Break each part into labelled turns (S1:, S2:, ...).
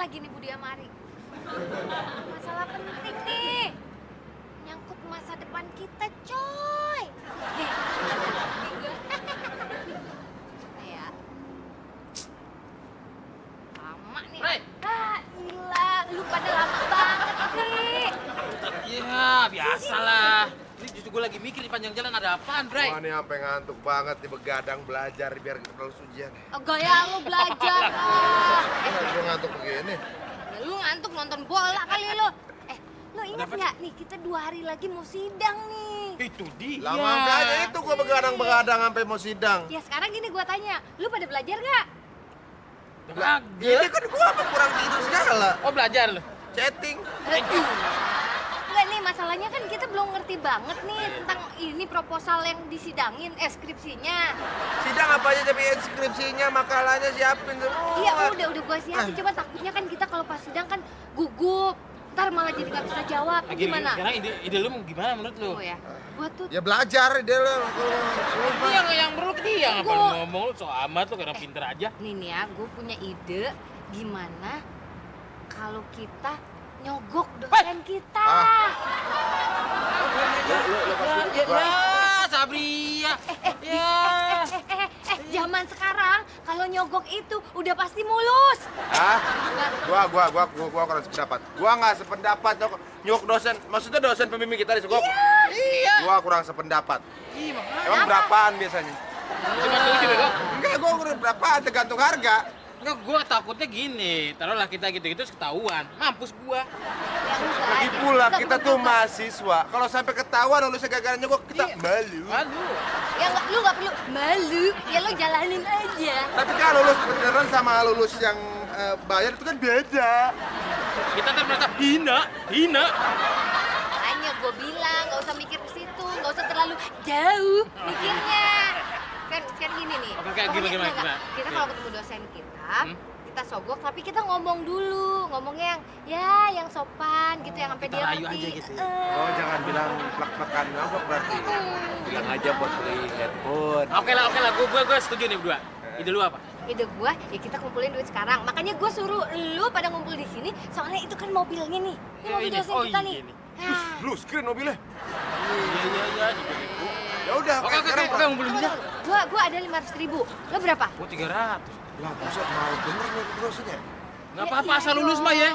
S1: lagi nih Budi Amari. Masalah penting nih. Nyangkut masa depan kita, coy. Ya. Lama nih.
S2: Ray.
S1: Ah, gila. Lu pada lama banget sih.
S2: Iya, biasalah. Ini justru gue lagi mikir di panjang jalan ada apaan, Bray?
S3: Wah, ini sampai ngantuk banget nih begadang belajar biar kalau ujian.
S1: Oh, gaya lu belajar. Ah.
S3: Gue ngantuk begini.
S1: Ya, lu ngantuk nonton bola kali lu. Lu ingat nggak nih kita 2 hari lagi mau sidang nih.
S2: Itu dia.
S3: Lama aja itu gue begadang-begadang sampai mau sidang.
S1: Ya sekarang gini gua tanya, lu pada belajar nggak?
S3: Ini kan gue apa kurang tidur segala.
S2: Oh, belajar lu?
S3: Chatting.
S1: Enggak nih, masalahnya kan kita belum ngerti banget nih tentang ini proposal yang disidangin, skripsinya.
S3: Sidang apa aja tapi skripsinya, makalahnya siapin semua.
S1: Iya udah gua siapin, cuma takutnya kan kita kalau pas sidang kan gugup. Ntar malah jadi nggak bisa jawab, gimana?
S2: Sekarang ide lu gimana menurut lu?
S1: Oh ya, gua tuh
S3: Ya belajar dia lo.
S2: Dia yang perlu ke dia, ngapain
S1: Gua-
S2: ngomong lu so amat lu karena pinter aja.
S1: nih ya, gue punya ide gimana kalau kita nyogok dosen kita.
S2: Ya, Sabria. Ya.
S1: Zaman sekarang kalau nyogok itu udah pasti mulus.
S3: Ah, gua kurang sependapat. Gua nggak sependapat nyok dosen. Maksudnya dosen pembimbing kita di sekolah.
S2: Iya.
S3: Gua kurang sependapat.
S2: Ih, makanya.
S3: Emang berapaan biasanya?
S2: Cuma setuju bego.
S3: Enggak, gua kurang berapaan tergantung harga.
S2: Enggak, gua takutnya gini. Taruhlah kita gitu-gitu terus ketahuan. Mampus gua.
S1: Ya enggak.
S3: Lagi pula kita tuh mahasiswa. Kalau sampai ketahuan lulusnya gara-gara nyogok kita malu.
S2: Aduh.
S1: Ya enggak, lu nggak perlu malu. Ya lu jalanin aja.
S3: Tapi kan lulus beneran sama lulus yang bayar itu kan beda.
S2: Kita kan merasa hina.
S1: Makanya gue bilang nggak usah mikir ke situ, nggak usah terlalu jauh mikirnya. Kan gini nih.
S2: Oke, kayak
S1: pokoknya
S2: gimana?
S1: enggak, kita kalau ketemu dosen kita, kita sogok tapi kita ngomong dulu, ngomongnya yang sopan gitu, yang sampai
S2: kita
S1: dia
S2: rayu
S1: ngerti.
S2: aja gitu.
S3: Oh, jangan bilang plak-plakan ngambek berarti. Bilang aja buat beli headphone.
S2: Oke lah, gua setuju nih berdua. Ide lu apa?
S1: Ide gue, ya kita kumpulin duit sekarang. Makanya gue suruh lu pada ngumpul di sini, soalnya itu kan mobilnya nih. Ini mobil
S2: ini.
S1: dosen
S2: Oh,
S1: kita
S2: iya
S1: nih.
S2: nih.
S1: Ah.
S3: Lu screen mobilnya.
S2: Iya.
S3: Ya udah,
S2: Oke, ngumpulin aja.
S1: Gua ada 500.000. Lo berapa?
S2: Gua 300.
S3: Lah, buset mau bener nih dosennya.
S2: Enggak apa-apa asal lulus mah ya.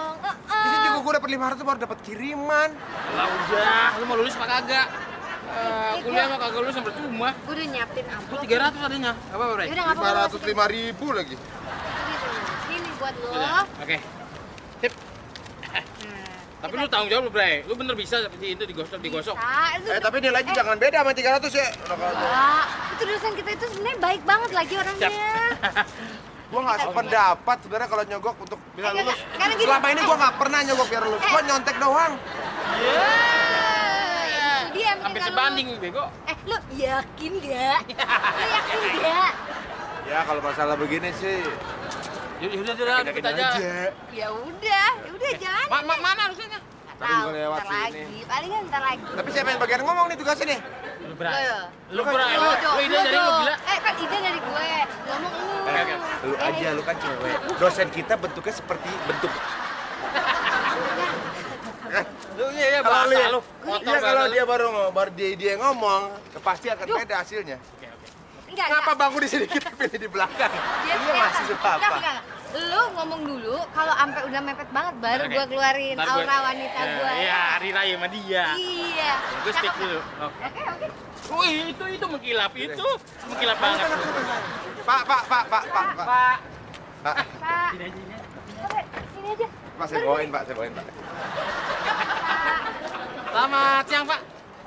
S3: Di sini juga gue dapat 500 baru dapat kiriman.
S2: Lah udah, lu mau lulus apa kagak?
S1: Iya,
S2: Kuliah mah kagak lulus yang percuma.
S1: Gue udah nyiapin
S2: Gua
S1: amplop.
S2: 300 adanya. Apa apa, Bre?
S1: Yaudah nggak apa-apa.
S3: 505.000 lagi.
S1: Ini buat lo.
S2: Udah, Oke. Sip.
S1: Nah,
S2: Tapi
S1: kita
S2: lu tanggung jawab lu, Bre. Lu bener bisa itu digosok.
S1: bisa. Itu
S3: Tapi nilainya jangan beda sama 300 ya. Udah kalau
S1: Pak, itu dosen kita itu sebenarnya baik banget lagi orangnya.
S3: gua nggak sependapat sebenarnya kalau nyogok untuk bisa
S1: Enggak,
S3: lulus.
S1: enggak. Karena gini.
S3: Selama ini gua nggak pernah nyogok biar lulus. Gua nyontek doang.
S1: Itu dia yang
S2: Hampir
S1: bikin
S2: sebanding, bego.
S1: lu yakin nggak? Lu yakin nggak?
S3: Ya kalau masalah begini sih.
S2: Udah,
S3: yakin-yakin
S2: kita aja.
S1: Ya udah jalan.
S2: Mana harusnya?
S3: Tadi juga lewat
S1: ntar
S3: sini.
S1: lagi, palingan ntar lagi.
S3: Tapi siapa yang bagian ngomong nih tugasnya nih?
S2: Lu berani.
S1: Lo.
S2: Lu berani.
S1: Lu dong,
S2: Lu ide dari lu gila.
S1: kan ide dari gue. Ngomong lu.
S2: Oke.
S3: Lu aja, lu kan cewek. Dosen kita bentuknya seperti bentuk.
S2: Lu iya
S3: Kalau
S2: bahasa
S3: lihat-
S2: lu.
S3: Iya kalau dia baru dia ngomong, pasti akan
S1: Duh.
S3: beda hasilnya.
S1: Enggak.
S3: Kenapa bangku di sini kita pilih di belakang?
S1: Dia
S3: Iya mahasiswa apa?
S1: Enggak. Lu ngomong dulu, kalau sampai udah mepet banget baru
S2: Oke.
S1: gua keluarin
S2: Ntar gua-
S1: aura wanita gua.
S2: Iya, hari raya sama dia.
S1: Iya.
S2: Gue stick
S1: Cakep.
S2: dulu. Oke.
S1: Oke.
S2: Wih, itu mengkilap itu. Mengkilap banget.
S3: Pak.
S2: Pak.
S3: Pak,
S1: Pak.
S2: Sini aja.
S1: Oke, sini aja.
S3: Pak, saya bawain, Pak.
S2: Selamat siang, Pak.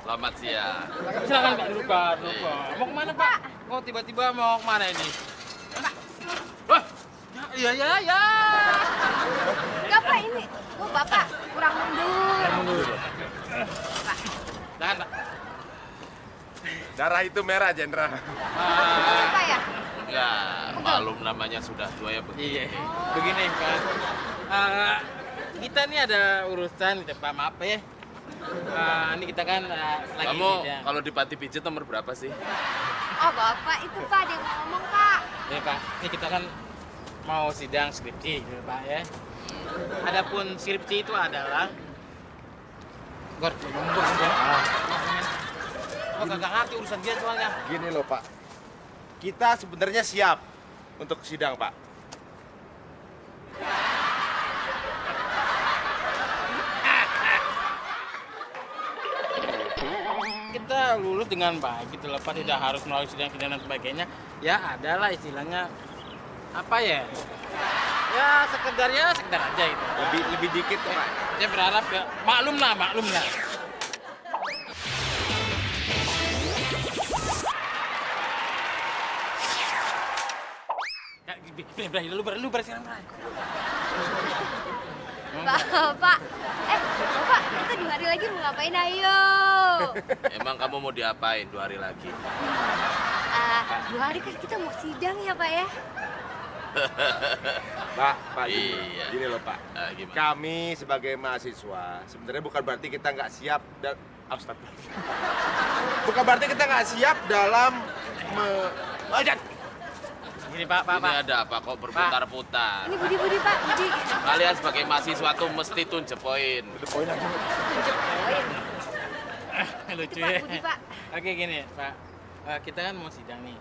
S4: Selamat siang.
S2: Silakan Pak, duduk Pak. Mau kemana Pak? Kok tiba-tiba mau kemana ini? Wah, ya.
S1: Enggak, Pak, ini. Oh, Bapak kurang mundur.
S2: Jangan Pak.
S3: Darah itu merah, Jendra.
S1: Apa ya?
S4: Ya, malum namanya sudah tua ya begini.
S2: Iya, begini kan. Kita nih ada urusan, Pak, maaf ya. Ini kita kan lagi
S4: Kamu
S2: sidang.
S4: kalau di panti pijat nomor berapa sih?
S1: Oh, Bapak itu, Pak, dia ngomong, Pak.
S2: Ya Pak, ini kita kan mau sidang skripsi gitu Pak ya. Adapun skripsi itu adalah Gor, gua kagak ngerti urusan dia soalnya.
S3: Gini loh Pak, kita sebenarnya siap untuk sidang Pak.
S2: Kita lulus dengan baik gitu loh, Pak. Tidak harus melalui sidang dan sebagainya. Ya adalah istilahnya apa ya? Ya sekedar aja itu.
S3: Lebih dikit kok Pak.
S2: Saya berharap ya maklum lah. Ya, lu sekarang, Bray.
S1: Bapak, Bapak, kita 2 hari lagi mau ngapain ayo?
S4: Emang kamu mau diapain 2 hari lagi?
S1: 2 hari kan kita mau sidang ya Pak ya?
S3: Pak,
S4: Iya.
S3: gini loh Pak.
S4: Gimana?
S3: Kami sebagai mahasiswa sebenarnya bukan berarti kita nggak siap dan bukan berarti kita nggak siap dalam
S2: Gini Pak.
S4: Ini ada apa kok berputar-putar?
S1: Ini Budi Pak, Budi.
S4: Kalian sebagai mahasiswa tuh mesti tunjuk poin.
S2: Lucu
S1: Itu Pak,
S2: ya.
S1: Budi Pak.
S2: Oke gini Pak, kita kan mau sidang nih.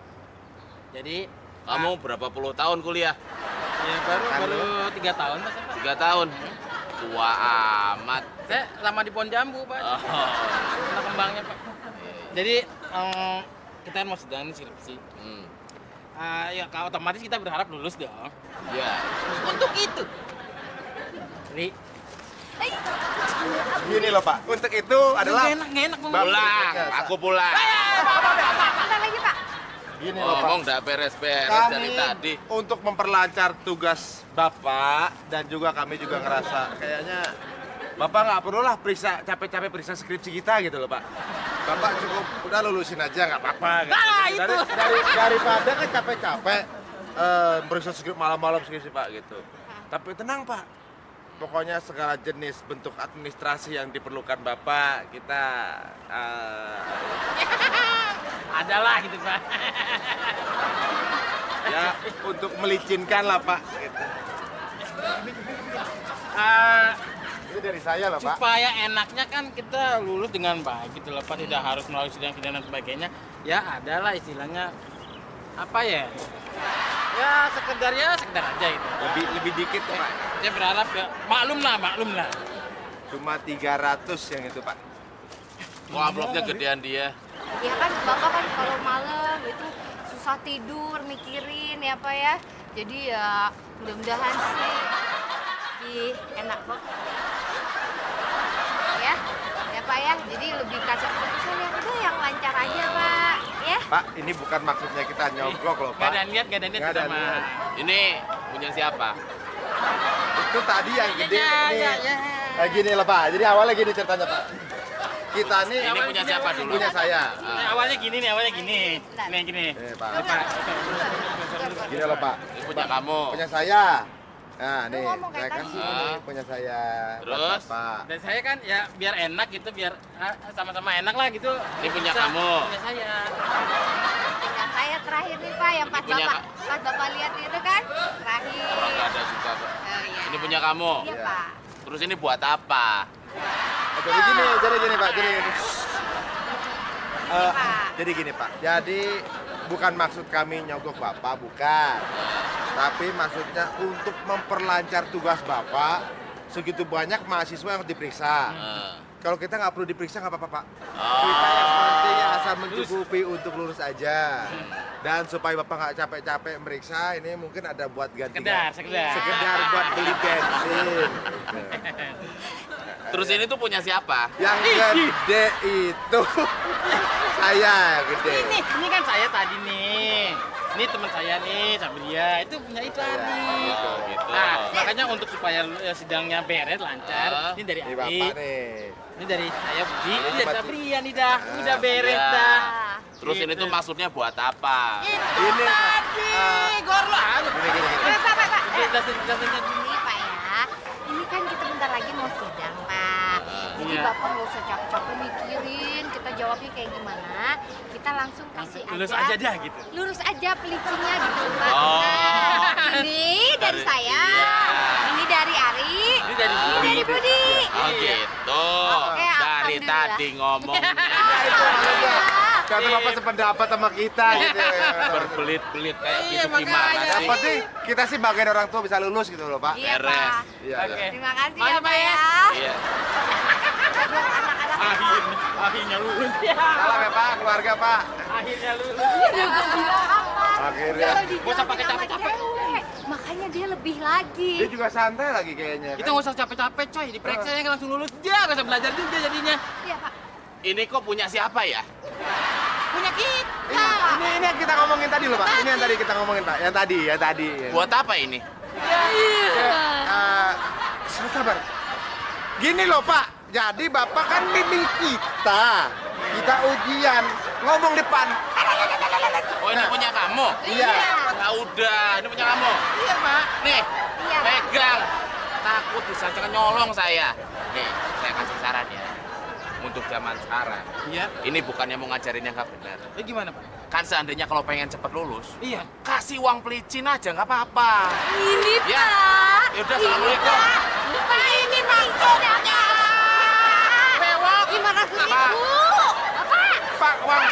S2: Jadi
S4: Kamu berapa puluh tahun kuliah?
S2: ya baru 3 tahun Mas.
S4: 3 tahun. Tua amat.
S2: Saya lama di pohon jambu Pak.
S4: Oh.
S2: Kena kembangnya Pak. Jadi kita kan mau sidang nih skripsi. Ya kalau otomatis kita berharap lulus dong.
S4: Ya.
S2: Untuk itu. Li,
S3: Gini loh Pak, untuk itu adalah
S2: nggak enak Bang.
S4: Pulang, aku pulang.
S1: Bentar lagi Pak.
S3: gini loh Pak.
S4: Ngomong udah beres-beres dari
S3: Kami
S4: tadi.
S3: untuk memperlancar tugas Bapak dan juga kami juga ngerasa kayaknya Bapak nggak perlulah periksa capek-capek periksa skripsi kita gitu loh Pak. Bapak cukup udah lulusin aja nggak apa-apa. Gitu.
S2: itu.
S3: Daripada kan capek-capek periksa skripsi malam-malam skripsi Pak gitu. Tapi tenang Pak. Pokoknya segala jenis bentuk administrasi yang diperlukan Bapak kita
S2: Adalah gitu Pak.
S3: ya untuk melicinkan lah Pak. Gitu. Itu dari saya loh Pak.
S2: Supaya enaknya kan kita lulus dengan baik gitu loh Pak. Tidak harus melalui sidang dan sebagainya. Ya adalah istilahnya apa ya? Ya sekedar aja itu.
S3: Lebih dikit kok Pak.
S2: Saya berharap ya maklum lah.
S3: Cuma 300 yang itu Pak.
S4: Kok amplopnya gedean dia?
S1: Ya kan Bapak kan kalau malam itu susah tidur mikirin ya Pak ya. Jadi ya mudah-mudahan sih enak kok. Ya Pak ya. Jadi lebih kasih keputusan yang udah yang lancar aja Pak. Ya.
S3: Pak, ini bukan maksudnya kita nyogok loh
S2: Nggak
S3: Pak.
S2: ada niat
S3: Nggak ada
S2: kita mah.
S3: niat.
S4: Ini punya siapa?
S3: Itu tadi yang gede nih.
S2: Ya.
S3: Gini loh Pak, jadi awalnya gini ceritanya Pak. Kita nih
S4: Ini punya siapa dulu?
S3: punya saya.
S2: Ini awalnya gini. Nih gini.
S3: Pak,
S2: Pak.
S3: gini loh Pak.
S4: Ini punya kamu.
S3: Punya saya. Nah, nih,
S1: ngomong
S3: saya
S1: kayak
S3: kasih
S4: tadi.
S3: ini punya saya.
S4: Terus?
S3: Pak.
S2: Dan saya kan ya biar enak gitu, biar sama-sama enak lah gitu.
S4: Ini punya
S2: Bisa.
S4: kamu.
S2: Punya saya.
S1: Punya saya terakhir nih Pak yang pas
S4: Ini punya
S1: Bapak lihat itu kan terakhir.
S4: Orang nggak ada juga. Pak.
S1: Oh, iya.
S4: Ini punya kamu.
S1: Iya
S3: Iya.
S1: Pak.
S4: Terus ini buat apa?
S3: Jadi gini Pak, jadi gini.
S1: Pak.
S3: Jadi gini Pak, jadi bukan maksud kami nyogok Bapak, bukan. Tapi maksudnya untuk memperlancar tugas Bapak, segitu banyak mahasiswa yang diperiksa. Kalau kita nggak perlu diperiksa nggak apa-apa Pak. Kita yang penting asal mencukupi untuk lulus aja. Dan supaya Bapak nggak capek-capek meriksa, ini mungkin ada buat ganti. Sekedar buat beli bensin.
S4: Terus ini tuh punya siapa?
S3: Yang gede itu saya gede.
S2: Ini kan saya tadi nih. Ini teman saya nih, Sabria. Itu punya itu nih.
S4: Gitu.
S2: Nah, makanya untuk supaya sidangnya beres lancar, ini dari
S3: Ini
S2: Ari.
S3: Bapak nih.
S2: Ini dari saya Budi, ini dari
S3: Bapak.
S2: Sabria nih dah. Udah beres
S4: Ya.
S2: dah.
S4: Terus ini tuh maksudnya buat apa?
S3: Ini
S2: Gor lo
S3: gini.
S1: Pak.
S2: Jelasin.
S1: Ini Pak ya, ini kan kita bentar lagi mau sidang Pak. Jadi
S2: Iya.
S1: Bapak nggak usah capek-capek mikirin kita jawabnya kayak gimana. Kita langsung kasih
S2: Lulus
S1: aja.
S2: aja dah gitu.
S1: Lurus aja pelicinya gitu Pak.
S4: Oh.
S1: Nah, ini dari saya,
S4: Iya.
S1: ini dari Ari,
S4: tadi ngomongnya
S3: Ya itu maksudnya. Karena Bapak sependapat sama kita gitu.
S4: berbelit-belit kayak
S2: Iya,
S4: gitu gimana
S2: makanya.
S3: Yang
S4: sih?
S3: penting kita sih bagian orang tua bisa lulus gitu loh, Pak.
S1: Iya,
S4: Beres.
S1: Pak.
S3: Iya.
S2: Oke.
S1: Terima kasih
S2: Makasih,
S1: ya,
S2: Pak,
S1: Pak
S2: ya.
S1: ya.
S4: Iya.
S2: Akhirnya lulus ya.
S3: Salam ya, Pak, keluarga, Pak.
S2: Akhirnya lulus.
S3: Akhirnya.
S2: Gak usah pakai capek-capek.
S1: Makanya dia lebih lagi.
S3: Dia juga santai lagi kayaknya.
S2: Kita nggak usah capek-capek coy, diperiksa aja langsung lulus. Dia nggak usah belajar juga jadinya.
S1: Iya, Pak.
S4: Ini kok punya siapa ya?
S2: Punya kita.
S3: Ini yang kita ngomongin tadi loh, Pak. Ini yang tadi kita ngomongin, Pak. Yang tadi.
S4: Buat apa ini?
S3: Sabar. Gini loh, Pak. Jadi Bapak kan bimbing kita. Kita ujian. Ngomong depan.
S4: Oh ini punya kamu?
S3: Iya.
S4: Ya udah, ini punya kamu.
S2: Iya pak.
S4: Nih,
S1: Iya.
S4: pegang. Takut disangka nyolong saya. Nih, saya kasih saran ya. Untuk zaman sekarang,
S2: Iya.
S4: ini bukannya mau ngajarin yang nggak benar.
S2: Gimana pak?
S4: Kan seandainya kalau pengen cepet lulus,
S2: Iya.
S4: kasih uang pelicin aja nggak apa-apa.
S1: Ini,
S4: Ya.
S1: Pak.
S4: Ya udah, assalamualaikum.
S1: Pak, ini maksudnya.
S2: Bewok.
S1: 500.000. Bapak.
S3: Pak, uang.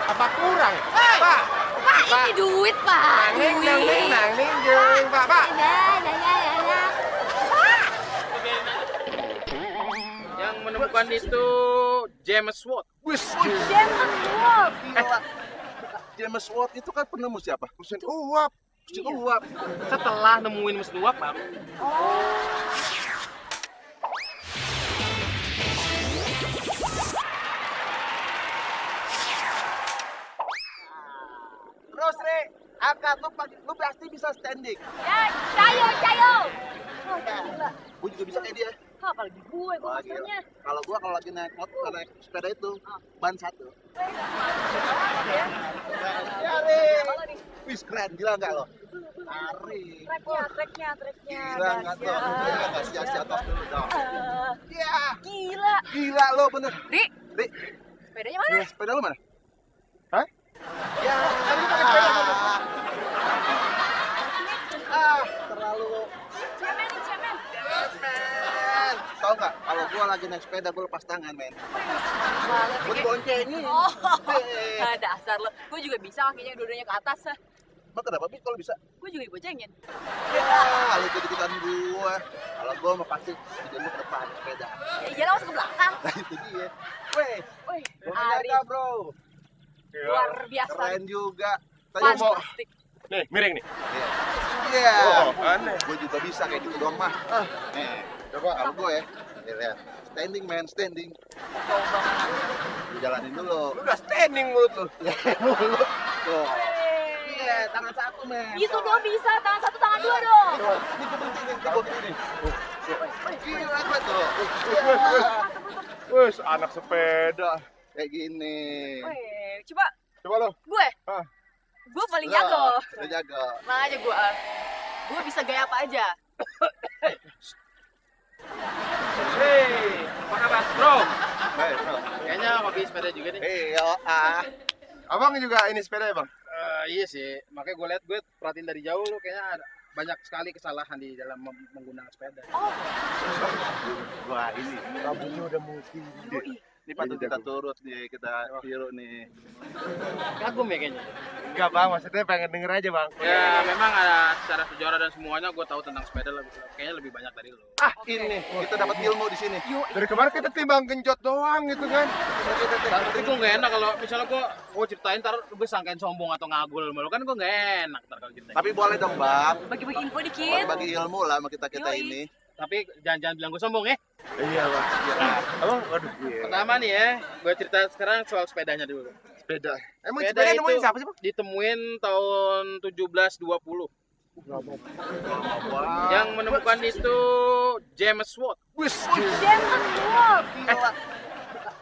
S3: Apa kurang?
S2: Hei.
S3: Pak.
S1: Pak, ini duit, Pak.
S3: Nang
S1: Duit.
S3: ningjung, Pak. Pak.
S1: Nah. Pak.
S2: Yang menemukan itu James Watt.
S5: James Watt itu kan penemu siapa?
S3: Mesin uap.
S5: Mesin uap.
S2: Setelah nemuin mesin uap, Pak.
S5: Terus, Re, angkat lu pasti bisa standing.
S1: Ya, cayo. Oh, gila.
S5: Gue juga bisa kayak dia.
S1: Apalagi gue
S5: Wah, gila. Kalau lagi naik motor, naik sepeda itu, ban satu. Ya, Re. Wih, keren, gila nggak lo? Tarik.
S1: Treknya.
S5: Gila nggak tuh? Gila nggak sia-sia atas dulu dong. Iya.
S1: Gila.
S5: Gila lo bener.
S1: Ri,
S5: Ri,
S1: sepedanya mana?
S5: sepeda lu mana?
S3: Hah?
S5: Ya, kan lu pakai sepeda. Terlalu
S1: Cemen.
S5: men. Tahu nggak? Kalau gua lagi naik sepeda, gua lepas tangan, men. Gua diboncengin.
S1: Oh,
S5: Eh,
S1: dasar lo. Gue juga bisa kakinya dua-duanya ke atas.
S5: Emang kenapa, Bi, kalau bisa?
S1: Gue juga diboncengin.
S5: Ya, lu ikut-ikutan gua. Kalau gua mau pasti dijemput ke depan sepeda.
S1: Ya iyalah, masuk ke belakang.
S5: Nah, itu dia. Weh,
S1: Wih,
S5: gua
S1: Ari,
S5: menjaga, bro.
S1: luar biasa.
S5: Keren juga. Tadi mau.
S1: Fantastik.
S3: Nih, miring nih.
S5: Iya.
S3: Oh, aneh.
S5: Gua juga bisa kayak gitu doang mah. Nih, coba kalau gua ya. Nih, lihat. Standing, man, standing. Lu jalanin dulu.
S3: Lu udah standing mulut lu.
S5: Mulut. Tuh. Iya, tangan satu, men.
S1: Itu dong bisa, tangan satu, tangan dua dong.
S5: Tuh, ini gua berhenti nih, gua gini nih. Gila gua tuh.
S3: Wes, anak sepeda.
S5: Kayak gini.
S1: Wih, coba
S3: Coba lo.
S1: gue.
S3: Ah.
S1: Gue paling jago.
S5: Lu jago.
S1: Tenang aja gue. Gue bisa gaya apa aja.
S2: Hei, apa kabar, bro?
S3: Hei, bro.
S2: Kayaknya hobi sepeda juga nih.
S5: Iya,
S3: Abang juga ini sepeda ya, Bang?
S2: Iya sih, makanya gue liat gue perhatiin dari jauh lu kayaknya ada banyak sekali kesalahan di dalam menggunakan sepeda.
S5: Wah, ini.
S3: Rambutnya udah multi.
S5: Ini patut kita turut nih, kita tiru nih.
S2: Kagum ya kayaknya.
S3: Enggak, Bang. Maksudnya pengen denger aja, Bang.
S2: Ya memang ada secara sejarah dan semuanya gue tahu tentang sepeda kayaknya lebih banyak dari lu.
S5: Ah, ini kita dapat ilmu di sini.
S3: Dari kemarin kita timbang genjot doang gitu kan.
S2: Tapi gue gak enak kalau misalnya gue ceritain ntar gue sangkain sombong atau ngagul malu kan gue gak enak ntar kalau ceritain.
S5: Tapi boleh dong, Bang.
S1: Bagi-bagi info dikit.
S5: Bagi ilmu lah sama kita-kita
S1: Yoi.
S5: ini.
S2: Tapi jangan bilang gue sombong ya.
S3: Iya, Bang. Iya. Abang, waduh.
S2: Pertama nih ya, gue cerita sekarang soal sepedanya dulu.
S3: Sepeda. Emang
S2: Sepeda
S3: sepeda
S2: itu
S3: nemuin siapa sih, Bang?
S2: Ditemuin tahun 1720.
S5: Wah.
S2: Yang menemukan itu James Watt.
S5: Gila.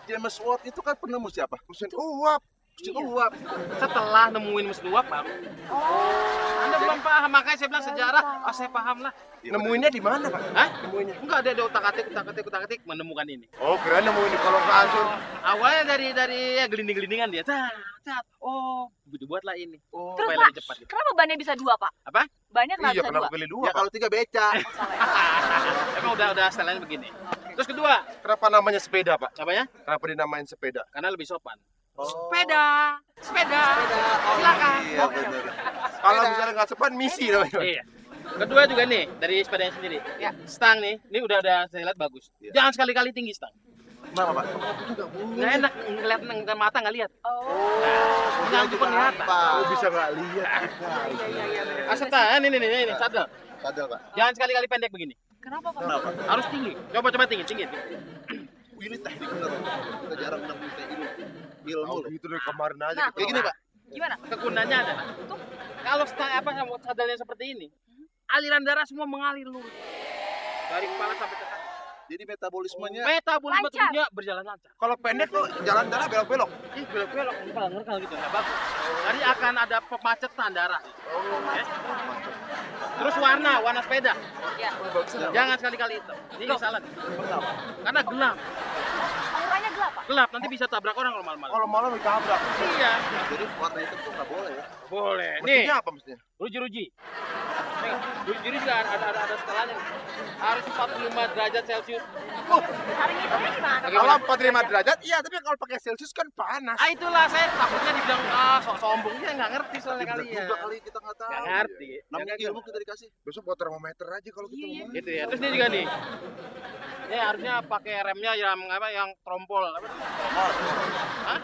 S5: James Watt itu kan penemu siapa?
S3: Mesin uap.
S5: Mesin uap.
S2: Setelah nemuin mesin uap, Bang. Anda belum paham, makanya saya bilang sejarah. Oh, saya paham lah.
S3: Nemuinnya di mana, Pak?
S2: Hah?
S3: Nemuinnya.
S2: Enggak ada utak-atik menemukan ini.
S3: Oh, kira nemuin di kolong kasur.
S2: Awalnya dari ya gelinding-gelindingan dia. Oh, dibuatlah ini.
S5: Oh.
S1: Terus,
S2: Supaya
S1: Pak,
S2: lebih cepat gitu.
S1: kenapa bannya bisa dua, Pak?
S2: Apa?
S1: Bannya kenapa
S3: Iya,
S1: bisa
S3: kenapa
S1: dua?
S3: pilih dua,
S5: Ya
S3: Pak?
S5: kalau 3 beca.
S2: Emang udah stylenya begini.
S1: Oke.
S2: Terus kedua,
S3: Kenapa namanya sepeda, Pak?
S2: apanya?
S3: Kenapa dinamain sepeda?
S2: Karena lebih sopan.
S5: Oh.
S2: Sepeda.
S5: Oh,
S2: Silakan.
S5: iya bener.
S3: Kalau misalnya nggak sopan, misi namanya.
S2: Iya. Kedua juga nih dari sepedanya sendiri.
S1: Ya.
S2: Stang nih, ini udah saya lihat bagus.
S5: Iya.
S2: Jangan sekali-kali tinggi stang.
S5: Kenapa, Pak?
S2: Nggak enak ngeliat dengan mata nggak lihat.
S5: Oh,
S2: Mengganggu penglihatan.
S3: Oh, bisa nggak lihat.
S2: Asetan ini sadel.
S5: Sadel, Pak.
S2: Jangan sekali-kali pendek begini.
S1: Kenapa Pak?
S5: Kenapa?
S2: Harus tinggi. Coba tinggi.
S5: Ini teknik bener. Kita jarang nemu kayak gini. Ilmu loh.
S3: Itu dari kemarin aja.
S1: Nah,
S3: kita
S5: Kayak gini, Pak.
S1: Gimana?
S2: Kegunaannya adalah kalau sadelnya seperti ini, aliran darah semua mengalir lurus dari kepala sampai ke kaki.
S5: Jadi metabolismenya
S2: Metabolisme
S1: Lancar.
S2: tubuhnya berjalan lancar.
S3: Kalau pendek tuh jalan darah belok-belok.
S2: Ih, belok-belok, ngengkal gitu, nggak bagus. Jadi akan ada pemacetan darah. Ya. Terus warna sepeda.
S1: Ya.
S2: Jangan sekali-kali hitam. Ini salah. Karena gelap.
S1: Auranya gelap Pak.
S2: Gelap nanti bisa tabrak orang kalau malam-malam.
S3: Kalau malam ditabrak.
S2: Iya.
S5: jadi warna hitam tuh nggak boleh ya.
S2: Boleh. Nih,
S3: Mestinya apa mestinya?
S2: ruji-ruji. Nih, ruji juga ada skalanya. Nih. Harus 45 derajat Celcius.
S1: Hari hitungnya gimana?
S3: Kalau 45 derajat, iya, tapi kalau pakai Celcius kan panas.
S2: Ah itulah saya takutnya dibilang sok sombong. Dia nggak ngerti soalnya
S5: Bener
S2: kalian.
S5: juga kali kita nggak tahu.
S2: Nggak ngerti.
S5: Namanya
S2: Ya,
S5: ilmu kita dikasih.
S3: Besok buat termometer aja kalau gitu.
S1: Iya.
S2: gitu ya. Terus dia juga nih. Ya harusnya pakai remnya yang trompol. Apa? Hah?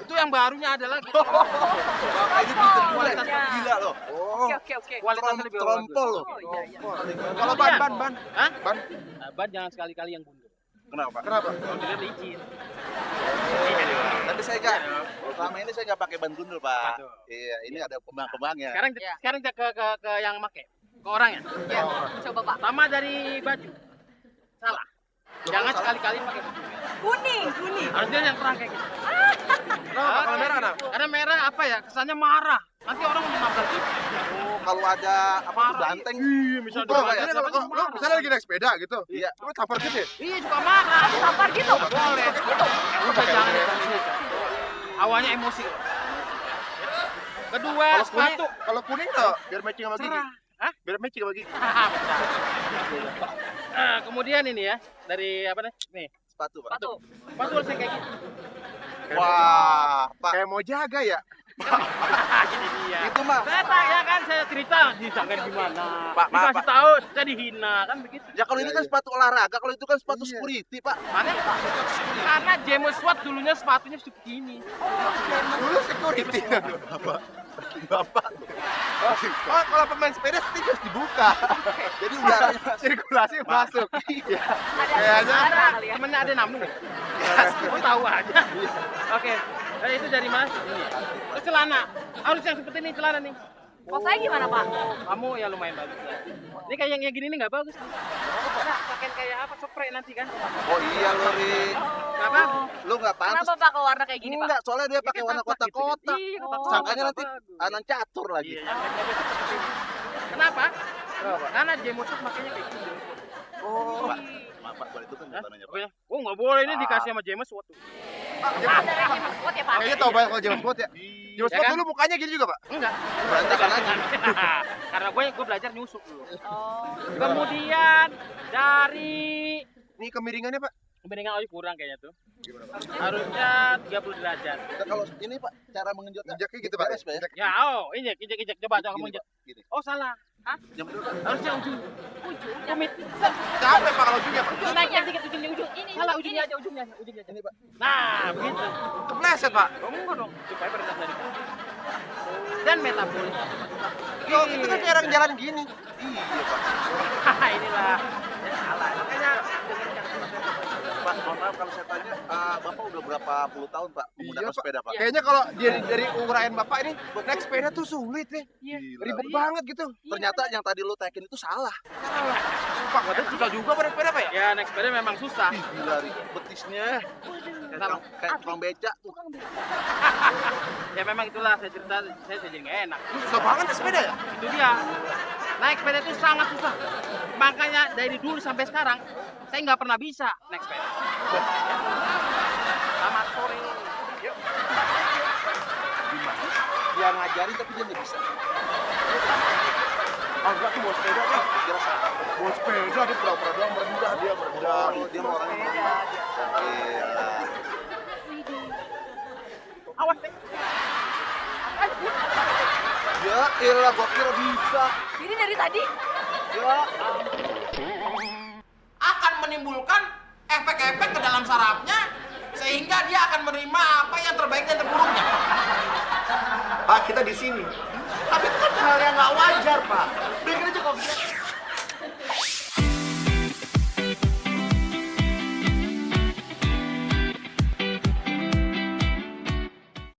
S2: Itu yang barunya ada lagi.
S5: Wah, ini pinter
S2: Kualitas
S1: Ya.
S5: gila loh.
S3: Oh,
S1: Oke.
S2: Kualitasnya lebih bagus.
S5: Trompol loh.
S1: Oh iya.
S3: kalau ban.
S2: Hah?
S3: Ban.
S2: Nah, ban jangan sekali-kali yang bundur.
S5: Kenapa?
S3: Kenapa?
S2: Kalau dilihat licin.
S5: Tapi saya nggak. Selama ini saya nggak pakai ban gundul, Pak.
S2: Betul.
S5: Iya, ini ada kembang-kembangnya.
S1: Ya.
S2: Sekarang ke yang make. Ke orangnya.
S1: Ya. Coba Pak.
S2: Pertama dari baju. Salah. Jangan sekali-kali pakai baju.
S1: Kuning.
S2: Harusnya yang terang kayak gitu.
S3: Kenapa? Kalau merah kenapa?
S2: Karena merah apa ya? Kesannya marah. Nanti orang mau nabrak kita.
S5: Oh, kalau ada apa tuh banteng.
S2: Iya, misalnya
S3: Oh,
S2: di
S3: ini
S2: siapa
S3: kalau
S2: tuh
S3: lo misalnya lagi naik sepeda gitu.
S5: Iya.
S3: Lu tampar gitu ya?
S2: Iya, juga marah.
S1: Tampar gitu.
S2: Boleh. Udah jangan itu. Awalnya emosi. Kedua,
S3: Kalau kuning,
S2: sepatu.
S3: kalau kuning tuh biar matching sama gigi.
S2: Cerah. Hah?
S3: Biar matching sama gigi.
S2: Haha, benar. Kemudian ini ya, dari apa nih? Nih,
S5: Sepatu, Pak.
S1: Sepatu.
S2: sepatu harusnya kayak gini.
S5: Wah, Pak.
S3: Kayak mau jaga ya.
S2: Gini dia.
S5: Itu mah.
S2: Saya ya kan saya cerita, disangka gimana?
S5: Pak, maaf,
S2: Dikasih
S5: Pak.
S2: tahu, saya dihina kan begitu.
S5: Ya kalau ini kan sepatu olahraga, kalau itu kan sepatu
S3: Iya.
S5: security, Pak.
S2: Mana Pak? Karena James Watt dulunya sepatunya seperti ini.
S3: Dulu security.
S5: Bapak.
S3: Oh, kalau pemain sepeda seting harus dibuka.
S5: Jadi udaranya
S3: Sirkulasi masuk. Iya.
S1: Ada
S3: Kayaknya
S1: marah kali ya.
S2: Temennya ada namu. Oh tahu aja. Oke, itu dari Mas ini. Terus celana, harus yang seperti ini celana nih.
S1: Kok saya gimana Pak?
S2: Kamu ya lumayan bagus lah. Ini kayak yang gini nih nggak bagus. Nah, pakai kayak apa spray nanti kan?
S5: Oh iya lo, Ri.
S2: Apa?
S5: Lu nggak pantas.
S1: Kenapa Pak kalau warna kayak gini Pak?
S5: Enggak, soalnya dia pakai warna kotak-kotak.
S2: Iya,
S1: Oh.
S2: kotak-kotak.
S5: Sangkanya nanti
S2: Bagus.
S5: anak catur lagi.
S2: Iya, yang seperti ini. Kenapa? Karena Jemosut makanya kayak gitu.
S5: Oh, Pak. Maaf, Pak, boleh itu kan
S2: Hah?
S5: tanahnya, Pak.
S2: Pokoknya, oh nggak boleh ini dikasih sama James Watt.
S1: Ada yang James ya Pak?
S3: Kayaknya tau banget kalau James Bond ya. James
S2: Ya
S3: Bond
S2: kan?
S3: dulu mukanya gini juga, Pak.
S2: Enggak.
S5: Berantakan aja.
S2: Karena gue belajar nyusuk dulu.
S1: Oh.
S2: Kemudian dari
S3: Ini kemiringannya, Pak.
S2: kemiringan oli kurang kayaknya tuh. Harusnya 30 derajat.
S5: Nah, kalau ini, Pak, cara mengenjotnya.
S3: Injaknya gitu, Pak.
S5: Beres, Pak, ya?
S3: Injak.
S2: Ya, oh, injek. Coba
S5: Gini,
S2: kamu injek.
S5: Pak, gini.
S2: Oh, salah.
S5: Jam dulu, Pak.
S2: Harusnya ujung. Tumit.
S3: Capek, Pak, kalau ujungnya, Pak.
S2: Naiknya dikit ujungnya ujung.
S1: Ini,
S2: Salah
S1: ini.
S2: ujungnya aja ujungnya.
S5: Ini, Pak.
S2: Nah, begitu.
S3: Kepleset, Pak.
S2: Oh, enggak dong. Supaya berenang dari ujung. Dan metabolisme.
S3: Kalau itu kan kayak orang jalan gini.
S5: Iya, Pak.
S2: Hahaha, inilah. Ya, salah. Makanya dengarkan sama saya.
S5: Pak, mohon maaf kalau saya tanya, Bapak udah berapa puluh tahun, Pak, menggunakan
S3: Iya, Pak.
S5: sepeda, Pak?
S3: Kayaknya kalau dari urayan Bapak ini naik sepeda tuh sulit nih.
S5: Gila.
S3: Ribet banget gitu.
S5: Ternyata yang tadi lu tekin itu salah.
S3: Pak, katanya susah juga pada sepeda, Pak ya?
S2: Ya, naik sepeda memang susah.
S5: Ih, gila, Ri. Betisnya. Kayak tukang beca tuh.
S2: Ya memang itulah saya cerita, saya jadi nggak enak.
S3: Susah banget naik sepeda ya?
S2: Itu dia. Naik sepeda itu sangat susah. Makanya dari dulu sampai sekarang saya nggak pernah bisa naik sepeda. Selamat sore. Yuk.
S5: Gimana? Dia ngajarin tapi dia nggak bisa. Enggak tuh bawa sepeda deh. Kira bawa sepeda dia pura-pura doang merendah dia merendah. Oh, dia mau orangnya merendah. Gila.
S2: Awas deh.
S5: Ya elah, gua kira bisa.
S1: Ini dari tadi.
S5: Ya
S2: Akan menimbulkan efek-efek ke dalam sarafnya sehingga dia akan menerima apa yang terbaik dan terburuknya.
S5: Pak, kita di sini. Tapi itu kan hal yang nggak wajar, Pak. Dengar aja kok.